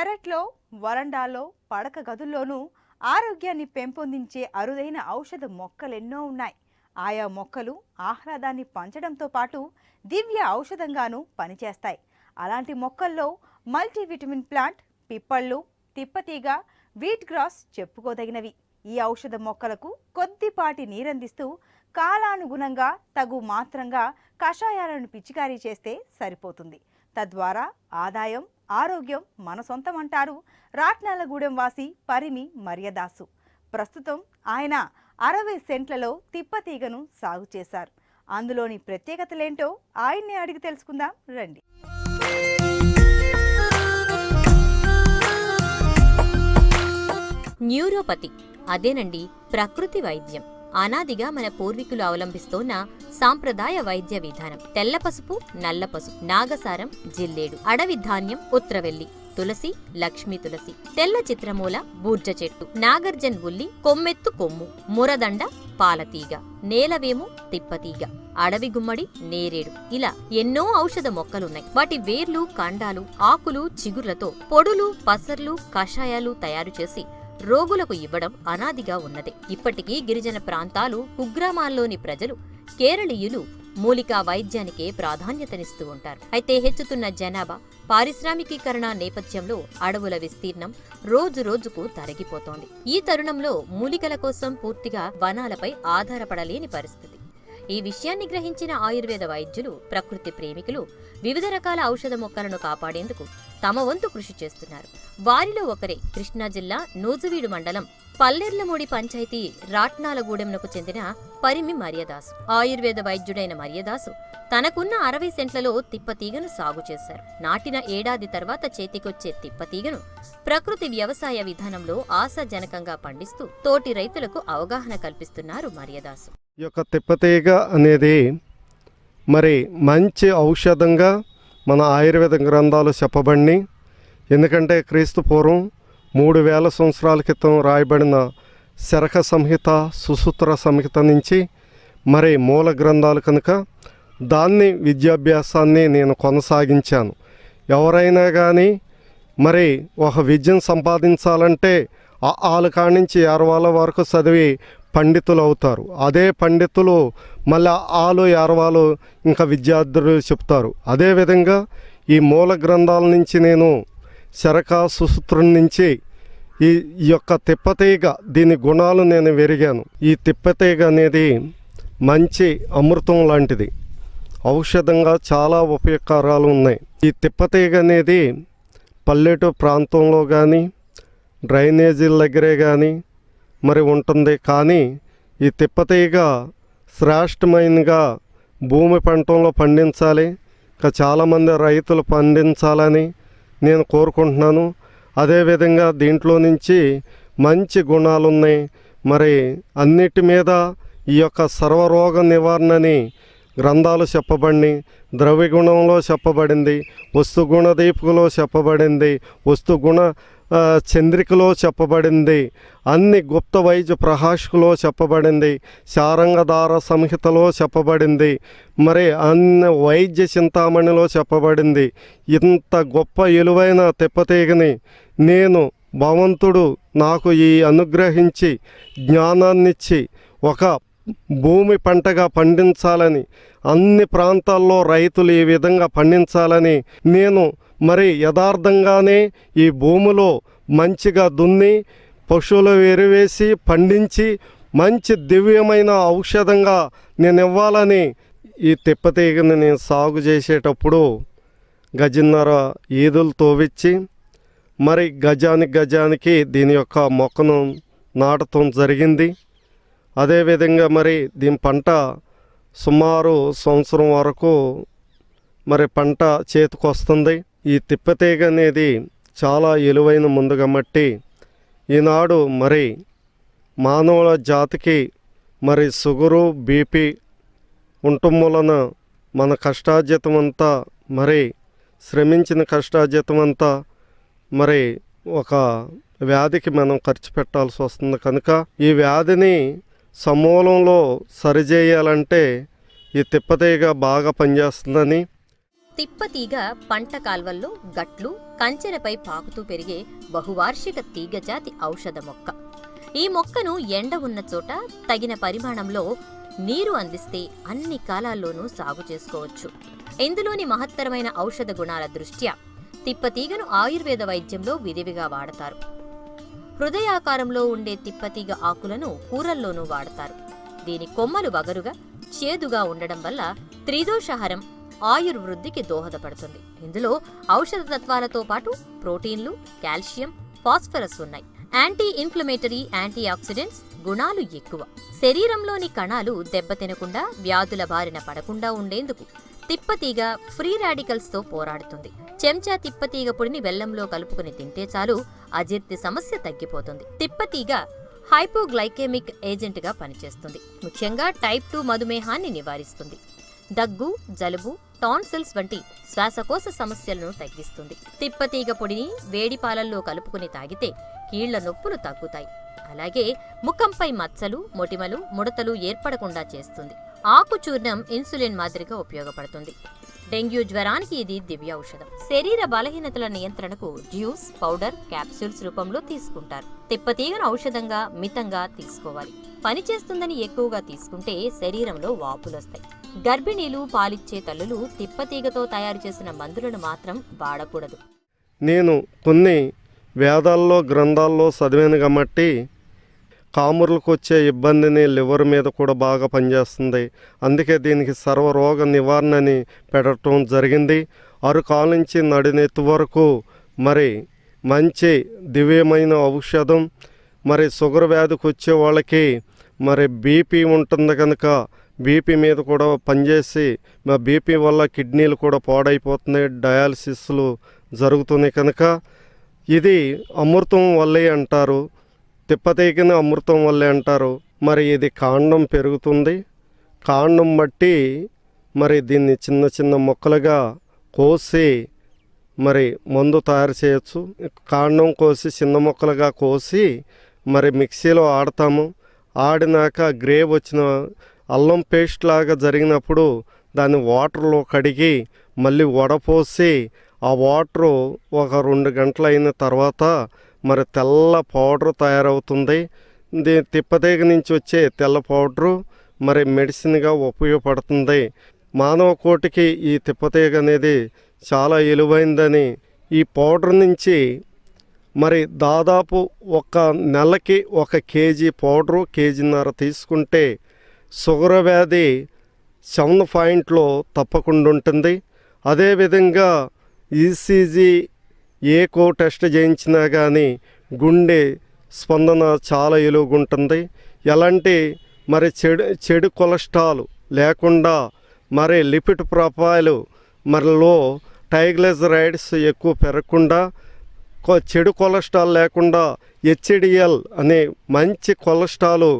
పెరట్లో, వరండాలో, పడక గదుల్లోనూ ఆరోగ్యాన్ని పెంపొందించే అరుదైన ఔషధ మొక్కలెన్నో ఉన్నాయి. ఆయా మొక్కలు ఆహ్లాదాన్ని పంచడంతో పాటు దివ్య ఔషధంగానూ పనిచేస్తాయి. అలాంటి మొక్కల్లో మల్టీవిటమిన్ ప్లాంట్, పిప్పళ్ళు, తిప్పతీగ, వీట్ గ్రాస్ చెప్పుకోదగినవి. ఈ ఔషధ మొక్కలకు కొద్దిపాటి నీరందిస్తూ కాలానుగుణంగా తగు మాత్రంగా కషాయాలను పిచికారీ చేస్తే సరిపోతుంది. తద్వారా ఆదాయం, ఆరోగ్యం మన సొంతం అంటారు రాట్నాలగూడెం వాసి పరిమి మరియదాసు. ప్రస్తుతం ఆయన 60 సెంట్లలో తిప్పతీగను సాగు చేశారు. అందులోని ప్రత్యేకతలేంటో ఆయన్నే అడిగి తెలుసుకుందాం రండి. న్యూరోపతి అదేనండి ప్రకృతి వైద్యం. అనాదిగా మన పూర్వీకులు అవలంబిస్తోన్న సాంప్రదాయ వైద్య విధానం. తెల్ల పసుపు, నల్ల పసుపు, నాగసారం, జిల్లేడు, అడవి ధాన్యం, ఉత్రవెల్లి, తులసి, లక్ష్మీ తులసి, తెల్ల చిత్రమూల, బూర్జ చెట్టు, నాగర్జన్ ఉల్లి, కొమ్మెత్తు కొమ్ము, మురదండ, పాలతీగ, నేలవేము, తిప్పతీగ, అడవి గుమ్మడి, నేరేడు, ఇలా ఎన్నో ఔషధ మొక్కలున్నాయి. వాటి వేర్లు, కాండాలు, ఆకులు, చిగుర్లతో పొడులు, పసర్లు, కషాయాలు తయారు చేసి రోగులకు ఇవ్వడం అనాదిగా ఉన్నదే. ఇప్పటికీ గిరిజన ప్రాంతాలు, కుగ్రామాల్లోని ప్రజలు, కేరళీయులు మూలికా వైద్యానికే ప్రాధాన్యతనిస్తూ ఉంటారు. అయితే హెచ్చుతున్న జనాభా, పారిశ్రామికీకరణ నేపథ్యంలో అడవుల విస్తీర్ణం రోజు రోజుకు తరిగిపోతోంది. ఈ తరుణంలో మూలికల కోసం పూర్తిగా వనాలపై ఆధారపడలేని పరిస్థితి. ఈ విషయాన్ని గ్రహించిన ఆయుర్వేద వైద్యులు, ప్రకృతి ప్రేమికులు వివిధ రకాల ఔషధ మొక్కలను కాపాడేందుకు తమ వంతు కృషి చేస్తున్నారు. వారిలో ఒకరే కృష్ణా జిల్లా నూజువీడు మండలం పల్లెర్లమూడి పంచాయతీ రాట్నాలగూడెంకు చెందిన పరిమి మరియదాసు. ఆయుర్వేద వైద్యుడైన మరియదాసు తనకున్న 60 సెంట్లలో తిప్పతీగను సాగు చేశారు. నాటిన ఏడాది తర్వాత చేతికొచ్చే తిప్పతీగను ప్రకృతి వ్యవసాయ విధానంలో ఆశాజనకంగా పండిస్తూ తోటి రైతులకు అవగాహన కల్పిస్తున్నారు మరియదాసు. ఈ యొక్క తిప్పతీగ అనేది మరి మంచి ఔషధంగా మన ఆయుర్వేద గ్రంథాలు చెప్పబడి, ఎందుకంటే క్రీస్తు పూర్వం 3000 సంవత్సరాల క్రితం రాయబడిన శరక సంహిత, సుసూత్ర సంహిత నుంచి మరి మూల గ్రంథాలు కనుక దాన్ని విద్యాభ్యాసాన్ని నేను కొనసాగించాను. ఎవరైనా కానీ మరి ఒక విద్యను సంపాదించాలంటే ఆలు కానించి 60 వరకు చదివి పండితులు అవుతారు. అదే పండితులు మళ్ళీ ఆలు 60 ఇంకా విద్యార్థులు చెప్తారు. అదేవిధంగా ఈ మూల గ్రంథాల నుంచి నేను శరక సుసూత్రం నుంచి ఈ యొక్క తిప్పతీగ దీని గుణాలు నేను వెరిగాను. ఈ తిప్పతీగ అనేది మంచి అమృతం లాంటిది. ఔషధంగా చాలా ఉపయోగకారాలు ఉన్నాయి. ఈ తిప్పతీగ అనేది పల్లెటూరు ప్రాంతంలో కానీ డ్రైనేజీల దగ్గరే కానీ మరి ఉంటుంది. కానీ ఈ తిప్పతీగ శ్రేష్టమైనగా భూమి పంటంలో పండించాలి, ఇంకా చాలామంది రైతులు పండించాలని నేను కోరుకుంటున్నాను. అదేవిధంగా దీంట్లో నుంచి మంచి గుణాలు ఉన్నాయి. మరి అన్నిటి మీద ఈ యొక్క సర్వరోగ నివారణని గ్రంథాలు చెప్పబడి, ద్రవ్యగుణంలో చెప్పబడింది, వస్తుగుణ దీపికలో చెప్పబడింది, వస్తుగుణ చంద్రికలో చెప్పబడింది, అన్ని గుప్త వైద్య ప్రహాష్కులో చెప్పబడింది, శారంగధార సంహితలో చెప్పబడింది, మరి అన్ని వైద్య చింతామణిలో చెప్పబడింది. ఇంత గొప్ప విలువైన తిప్పతీగని నేను భగవంతుడు నాకు ఈ అనుగ్రహించి జ్ఞానాన్నిచ్చి ఒక భూమి పంటగా పండించాలని, అన్ని ప్రాంతాల్లో రైతులు ఈ విధంగా పండించాలని నేను మరి యథార్థంగానే ఈ భూమిలో మంచిగా దున్ని పశువులు ఎరువేసి పండించి మంచి దివ్యమైన ఔషధంగా నేను ఇవ్వాలని ఈ తిప్పతీగని నేను సాగు చేసేటప్పుడు గజన్నర ఈదులు తోవిచ్చి మరి గజానికి దీని యొక్క మొక్కను నాటడం జరిగింది. అదేవిధంగా మరి దీని పంట సుమారు సంవత్సరం వరకు మరి పంట చేతికొస్తుంది. ఈ తిప్పతీగ అనేది చాలా విలువైన ముందుగా మట్టి ఈనాడు మరి మానవుల జాతికి మరి షుగరు, బీపీ ఉండటం వలన మన కష్టార్జితం అంతా మరి శ్రమించిన కష్టార్జితం అంతా మరి ఒక వ్యాధికి మనం ఖర్చు పెట్టాల్సి వస్తుంది. కనుక ఈ వ్యాధిని సమూలంలో సరిచేయాలంటే ఈ తిప్పతీగ బాగా పనిచేస్తుందని తిప్పతీగ పంట కాల్వల్లో గట్లు, కంచెలపై పాకుతూ పెరిగే బహువార్షిక తీగజాతి ఔషధ మొక్క. ఈ మొక్కను ఎండ ఉన్న చోట తగిన పరిమాణంలో నీరు అందిస్తే అన్ని కాలాల్లోనూ సాగు చేసుకోవచ్చు. ఇందులోని మహత్తరమైన ఔషధ గుణాల దృష్ట్యా తిప్పతీగను ఆయుర్వేద వైద్యంలో విరివిగా వాడతారు. హృదయాకారంలో ఉండే తిప్పతీగ ఆకులను కూరల్లోనూ వాడతారు. దీని కొమ్మలు వగరుగా, చేదుగా ఉండడం వల్ల త్రిదోషహరం, ఆయుర్వృద్ధికి దోహదపడుతుంది. ఇందులో ఔషధ తత్వాలతో పాటు ప్రోటీన్లు, కాల్షియం, ఫాస్ఫరస్ ఉన్నాయి. యాంటీ ఇన్ఫ్లమేటరీ, యాంటీ ఆక్సిడెంట్స్ గుణాలు ఎక్కువ. శరీరంలోని కణాలు దెబ్బతినకుండా, వ్యాధుల బారిన పడకుండా ఉండేందుకు తిప్పతీగ ఫ్రీ రాడికల్స్ తో పోరాడుతుంది. చెంచా తిప్పతీగ పొడిని బెల్లంలో కలుపుకుని తింటే చాలు అజీర్తి సమస్య తగ్గిపోతుంది. తిప్పతీగ హైపోగ్లైకెమిక్ ఏజెంట్ గా పనిచేస్తుంది. ముఖ్యంగా టైప్ 2 మధుమేహాన్ని నివారిస్తుంది. దగ్గు, జలుబు, టాన్సిల్స్ వంటి శ్వాసకోశ సమస్యలను తగ్గిస్తుంది. తిప్పతీగ పొడిని వేడి పాలల్లో కలుపుకుని తాగితే కీళ్ల నొప్పులు తగ్గుతాయి. అలాగే ముఖంపై మచ్చలు, మొటిమలు, ముడతలు ఏర్పడకుండా చేస్తుంది. ఆకు చూర్ణం ఇన్సులిన్ మాదిరిగా ఉపయోగపడుతుంది. డెంగ్యూ జ్వరానికి ఇది దివ్య ఔషధం. శరీర బలహీనతల నియంత్రణకు జ్యూస్, పౌడర్, క్యాప్సూల్స్ రూపంలో తీసుకుంటారు. తిప్పతీగను ఔషధంగా మితంగా తీసుకోవాలి. పనిచేస్తుందని ఎక్కువగా తీసుకుంటే శరీరంలో వాపులొస్తాయి. గర్భిణీలు, పాలిచ్చే తల్లులు తిప్పతీగతో తయారు చేసిన మందులను మాత్రం వాడకూడదు. నేను కొన్ని వేదాల్లో, గ్రంథాల్లో చదివాను కాబట్టి కామురులకు వచ్చే ఇబ్బందిని లివర్ మీద కూడా బాగా పనిచేస్తుంది. అందుకే దీనికి సర్వరోగ నివారణని పెట్టడం జరిగింది. అరకాల నుంచి నడినెత్తు వరకు మరి మంచి దివ్యమైన ఔషధం. మరి షుగర్ వ్యాధికి వచ్చే వాళ్ళకి మరి బీపీ ఉంటుంది కనుక బీపీ మీద కూడా పనిచేసి, మా బీపీ వల్ల కిడ్నీలు కూడా పాడైపోతున్నాయి, డయాలసిస్లు జరుగుతున్నాయి కనుక ఇది అమృతం వల్లే అంటారు. తిప్పతీగని అమృతం వల్లే అంటారు. మరి ఇది కాండం పెరుగుతుంది. కాండం బట్టి మరి దీన్ని చిన్న చిన్న మొక్కలుగా కోసి మరి మందు తయారు చేయొచ్చు. కాండం కోసి చిన్న మొక్కలుగా కోసి మరి మిక్సీలో ఆడతాము. ఆడినాక గ్రేవ్ వచ్చిన అల్లం పేస్ట్ లాగా జరిగినప్పుడు దాన్ని వాటర్లో కడిగి మళ్ళీ వడపోసి ఆ వాటరు ఒక 2 గంటలు అయిన తర్వాత మరి తెల్ల పౌడరు తయారవుతుంది. తిప్పతీగ నుంచి వచ్చే తెల్ల పౌడరు మరి మెడిసిన్గా ఉపయోగపడుతుంది. మానవ కోటికి ఈ తిప్పతీగ అనేది చాలా విలువైందని, ఈ పౌడర్ నుంచి మరి దాదాపు ఒక నెలకి 1 కేజీ పౌడరు, కేజీన్నర తీసుకుంటే షుగర్ వ్యాధి 7 పాయింట్లో తప్పకుండా ఉంటుంది. అదేవిధంగా ఈసీజీ ఏకో టెస్ట్ చేయించినా కానీ గుండె స్పందన చాలా ఎలుగుంటుంది. ఎలాంటి మరి చెడు కొలెస్ట్రాల్ లేకుండా, మరి లిపిడ్ ప్రొఫైల్ మరిలో ట్రైగ్లిజరైడ్స్ ఎక్కువ పెరగకుండా, చెడు కొలెస్ట్రాల్ లేకుండా హెచ్డిఎల్ అనే మంచి కొలెస్ట్రాల్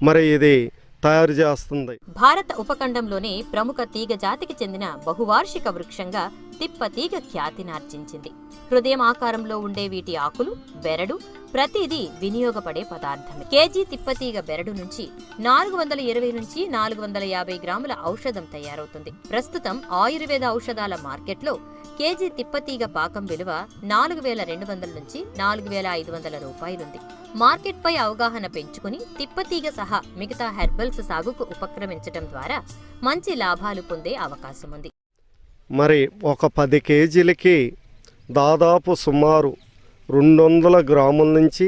మరి ఇది తయారు చేస్తుంది. భారత ఉపఖండంలోనే ప్రముఖ తీగ జాతికి చెందిన బహువార్షిక వృక్షంగా తిప్పతీగ ఖ్యాతినార్జించింది. హృదయం ఆకారంలో ఉండే వీటి ఆకులు, బెరడు ప్రతిదీ వినియోగపడే పదార్థమే. కేజీ తిప్పతీగ బెరడు నుంచి 420 నుంచి 450 గ్రాముల ఔషధం తయారవుతుంది. ప్రస్తుతం ఆయుర్వేద ఔషధాల మార్కెట్లో కేజీ తిప్పతీగ పాకం విలువ 4200 నుంచి 4500 రూపాయలుంది. మార్కెట్పై అవగాహన పెంచుకుని తిప్పతీగ సహా మిగతా హెర్బల్స్ సాగుకు ఉపక్రమించడం ద్వారా మంచి లాభాలు పొందే అవకాశం ఉంది. మరి ఒక 10 కేజీలకి దాదాపు సుమారు 200 గ్రాముల నుంచి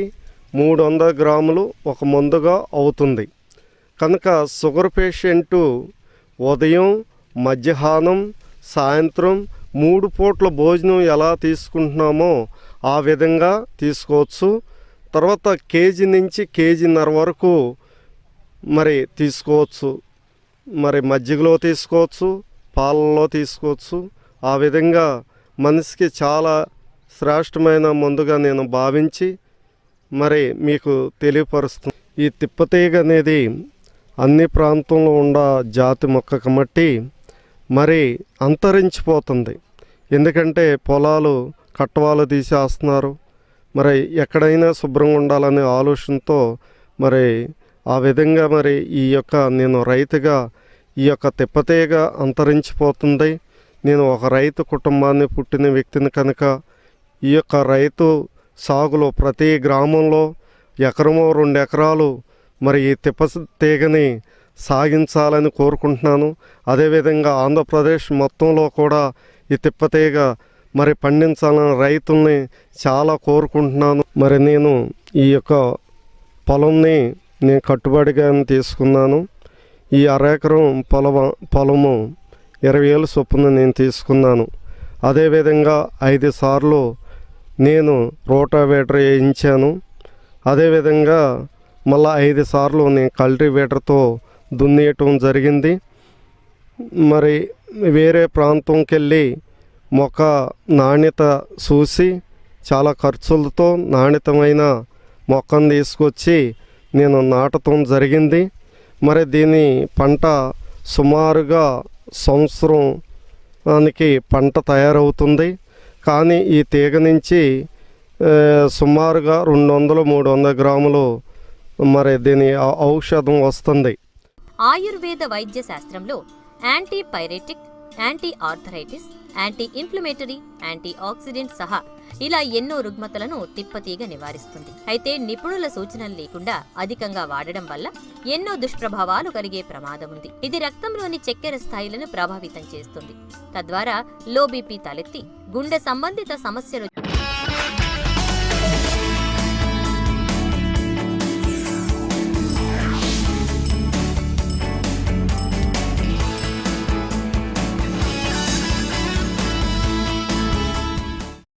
300 గ్రాములు ఒక మందుగా అవుతుంది. కనుక షుగర్ పేషెంటు ఉదయం, మధ్యాహ్నం, సాయంత్రం 3 పూట్ల భోజనం ఎలా తీసుకుంటున్నామో ఆ విధంగా తీసుకోవచ్చు. తర్వాత కేజీ నుంచి కేజీన్నర వరకు మరి తీసుకోవచ్చు. మరి మజ్జిగలో తీసుకోవచ్చు, పాలల్లో తీసుకోవచ్చు. ఆ విధంగా మనిషికి చాలా శ్రేష్టమైన మందుగా నేను భావించి మరి మీకు తెలియపరుస్తుంది. ఈ తిప్పతీగ అనేది అన్ని ప్రాంతంలో ఉన్న జాతి మొక్క కాబట్టి మరి అంతరించిపోతుంది. ఎందుకంటే పొలాలు కట్టవాలు తీసేస్తున్నారు. మరి ఎక్కడైనా శుభ్రంగా ఉండాలనే ఆలోచనతో మరి ఆ విధంగా మరి ఈ యొక్క నేను రైతుగా ఈ యొక్క తిప్పతీగ అంతరించిపోతుంది. నేను ఒక రైతు కుటుంబాన్ని పుట్టిన వ్యక్తిని కనుక ఈ యొక్క రైతు సాగులో ప్రతి గ్రామంలో ఎకరమో 2 ఎకరాలు మరి ఈ తిప్ప తీగని సాగించాలని కోరుకుంటున్నాను. అదేవిధంగా ఆంధ్రప్రదేశ్ మొత్తంలో కూడా ఈ తిప్పతీగ మరి పండించాలని రైతుల్ని చాలా కోరుకుంటున్నాను. మరి నేను ఈ యొక్క పొలంని నేను కట్టుబడిగా తీసుకున్నాను. ఈ అరెకరం పొలము 20,000 చొప్పున నేను తీసుకున్నాను. అదేవిధంగా 5 సార్లు నేను రోటావేటర్ వేయించాను. అదేవిధంగా మళ్ళీ 5 సార్లు నేను కల్టివేటర్తో దున్నేయటం జరిగింది. మరి వేరే ప్రాంతంకి వెళ్ళి మొక్క నాణ్యత చూసి చాలా ఖర్చులతో నాణ్యతమైన మొక్కను తీసుకొచ్చి నేను నాటడం జరిగింది. మరి దీని పంట సుమారుగా సంవత్సరానికి పంట తయారవుతుంది. కానీ ఈ తీగ నుంచి సుమారుగా 200-300 గ్రాములు మరి దీని ఔషధం వస్తుంది. ఆయుర్వేద వైద్య శాస్త్రంలో antipyretic, anti arthritis, anti inflammatory, anti oxidant సహా ఇలా ఎన్నో రుగ్మతలను తిప్పతీగ నివారిస్తుంది. అయితే నిపుణుల సూచనలు లేకుండా అధికంగా వాడడం వల్ల ఎన్నో దుష్ప్రభావాలు కలిగే ప్రమాదం ఉంది. ఇది రక్తంలోని చక్కెర స్థాయిలను ప్రభావితం చేస్తుంది. తద్వారా లో బీపీ తలెత్తి గుండె సంబంధిత సమస్యలు